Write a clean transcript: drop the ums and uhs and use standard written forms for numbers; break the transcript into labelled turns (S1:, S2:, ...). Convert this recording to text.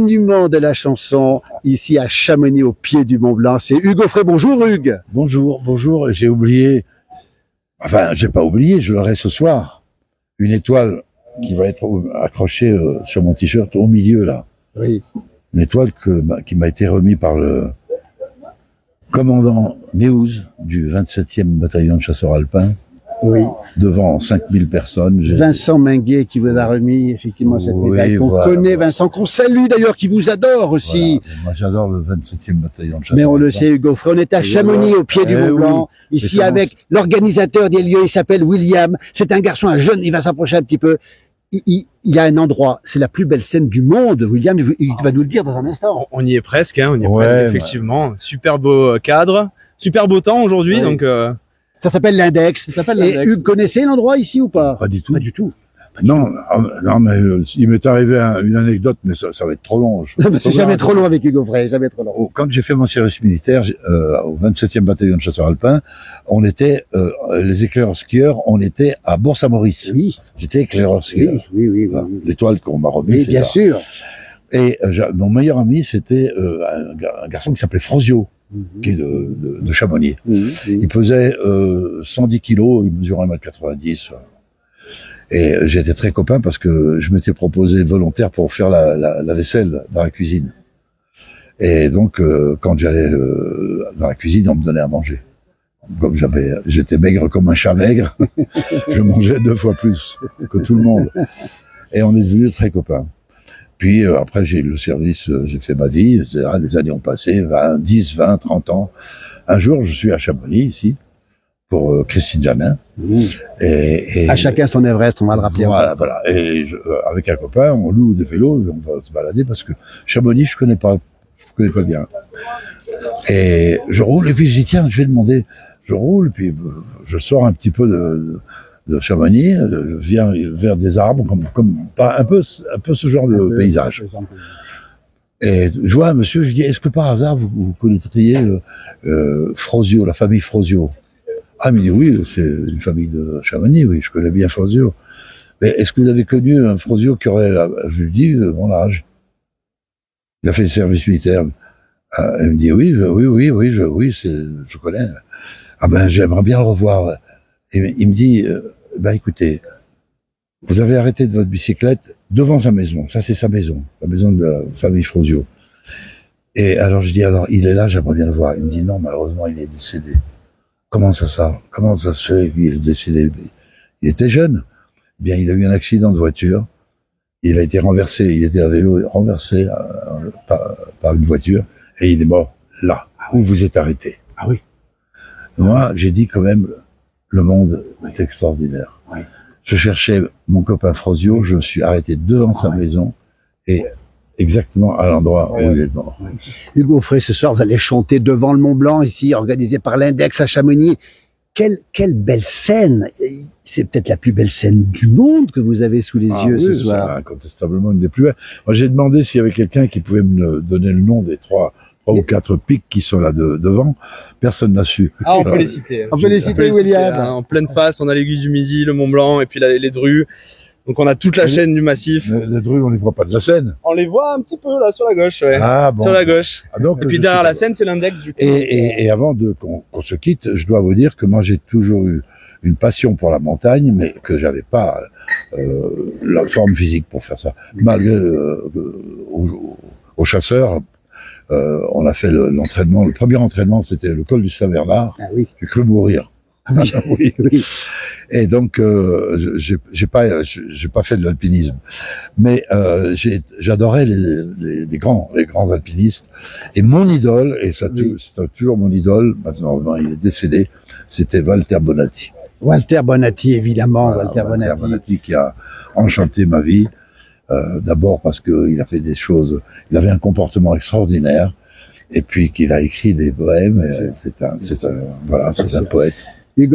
S1: Monument de la chanson, ici à Chamonix, au pied du Mont Blanc. C'est Hugues Aufray. Bonjour Hugues.
S2: Bonjour, bonjour. J'ai oublié, enfin, j'ai pas oublié, je l'aurai ce soir. Une étoile qui va être accrochée sur mon t-shirt au milieu, là.
S1: Oui.
S2: Une étoile qui m'a été remise par le commandant Méhouz du 27e bataillon de chasseurs alpins.
S1: Oui.
S2: Devant 5000 personnes.
S1: Vincent Minguet qui vous a remis effectivement cette médaille qu'on connaît, Vincent, qu'on salue d'ailleurs, qui vous adore aussi.
S2: Voilà. Moi j'adore le 27e bataillon de chasseurs.
S1: Mais on le sait, Hugues Aufray, on est à Chamonix, au pied du Mont Blanc, ici avec l'organisateur des lieux, il s'appelle William. C'est un garçon, un jeune, il va s'approcher un petit peu. Il y a un endroit, c'est la plus belle scène du monde, William, il va nous le dire dans un instant.
S3: On y est presque, hein, on y est presque, effectivement. Super beau cadre, super beau temps aujourd'hui, donc...
S1: Ça s'appelle l'Index. Et Hugues, connaissez l'endroit ici ou pas?
S2: Pas du tout.
S1: Pas du tout.
S2: Non, mais il m'est arrivé une anecdote, mais ça va être trop long.
S1: C'est jamais trop long avec Hugues Aufray, jamais trop long.
S2: Quand j'ai fait mon service militaire au 27e bataillon de chasseurs alpins, on était les éclaireurs skieurs, on était à Bourg-Saint-Maurice.
S1: Oui.
S2: J'étais éclaireur skieur.
S1: Oui.
S2: L'étoile qu'on m'a remise.
S1: Oui, bien sûr.
S2: Et mon meilleur ami, c'était un garçon qui s'appelait Frosio. Qui est de Chamonix. Il pesait 110 kilos, il mesurait 1m90. Et j'étais très copain parce que je m'étais proposé volontaire pour faire la vaisselle dans la cuisine. Et donc, quand j'allais dans la cuisine, on me donnait à manger. Comme j'étais maigre comme un chat maigre, je mangeais 2 fois plus que tout le monde. Et on est devenus très copains. Puis après, j'ai eu le service, j'ai fait ma vie, etc. Les années ont passé, 10, 20, 30 ans. Un jour, je suis à Chamonix, ici, pour Christine Jamin. Et
S1: à chacun son Everest, on va le rappeler.
S2: Voilà. Et avec un copain, on loue des vélos, on va se balader, parce que Chamonix, je connais pas bien. Et je roule, et puis je dis, tiens, je vais demander, je roule, puis je sors un petit peu de Chamonix, je viens vers des arbres, comme un peu ce genre de paysage. Et je vois un monsieur, je dis, est-ce que par hasard vous connaîtriez Frosio, la famille Frosio? Ah, il me dit, oui, c'est une famille de Chamonix, oui, je connais bien Frosio. Mais est-ce que vous avez connu un Frosio qui aurait, je lui dis, mon âge? Il a fait le service militaire. Il me dit, oui, je connais. Ah ben, j'aimerais bien le revoir. Et il me dit, écoutez, vous avez arrêté de votre bicyclette devant sa maison. Ça, c'est sa maison, la maison de la famille Frosio. Et alors, je dis, alors, il est là, j'aimerais bien le voir. Il me dit, non, malheureusement, il est décédé. Comment ça se fait qu'il est décédé? Il était jeune. Eh bien, il a eu un accident de voiture. Il a été renversé, il était à vélo, renversé par une voiture. Et il est mort là, où vous êtes arrêté.
S1: Ah oui.
S2: Moi, j'ai dit quand même, le monde est extraordinaire. Oui. Je cherchais mon copain Frosio, je me suis arrêté devant sa maison et exactement à l'endroit où il est mort.
S1: Oui. Hugues Aufray, ce soir, vous allez chanter devant le Mont Blanc, ici, organisé par l'Index à Chamonix. Quelle belle scène! C'est peut-être la plus belle scène du monde que vous avez sous les yeux ce soir.
S2: C'est incontestablement une des plus belles. Moi, j'ai demandé s'il y avait quelqu'un qui pouvait me donner le nom des 3 ou 4 pics qui sont là devant. Personne n'a su.
S3: Ah, on peut les citer.
S1: On peut les citer, William.
S3: En pleine face, on a l'aiguille du Midi, le Mont Blanc, et puis les Drues. Donc on a toute la chaîne du massif.
S2: Les Drues, on les voit pas de la Seine.
S3: On les voit un petit peu là sur la gauche, ouais.
S2: Ah, bon.
S3: Sur la gauche.
S2: Ah, donc,
S3: et puis derrière la Seine, c'est l'Index du coup.
S2: Et avant qu'on se quitte, je dois vous dire que moi j'ai toujours eu une passion pour la montagne, mais que j'avais pas la forme physique pour faire ça. Malgré aux chasseurs, on a fait l'entraînement. Le premier entraînement, c'était le col du Saint-Bernard.
S1: Ah oui.
S2: J'ai cru mourir.
S1: Ah oui.
S2: Oui. Et donc, j'ai pas fait de l'alpinisme, mais j'adorais les grands alpinistes. Et mon idole, et c'est toujours mon idole, maintenant il est décédé, c'était Walter Bonatti.
S1: Walter Bonatti, évidemment,
S2: Voilà,
S1: Walter Bonatti
S2: qui a enchanté ma vie. D'abord parce qu'il a fait des choses, il avait un comportement extraordinaire, et puis qu'il a écrit des poèmes. C'est un poète.
S1: Hugues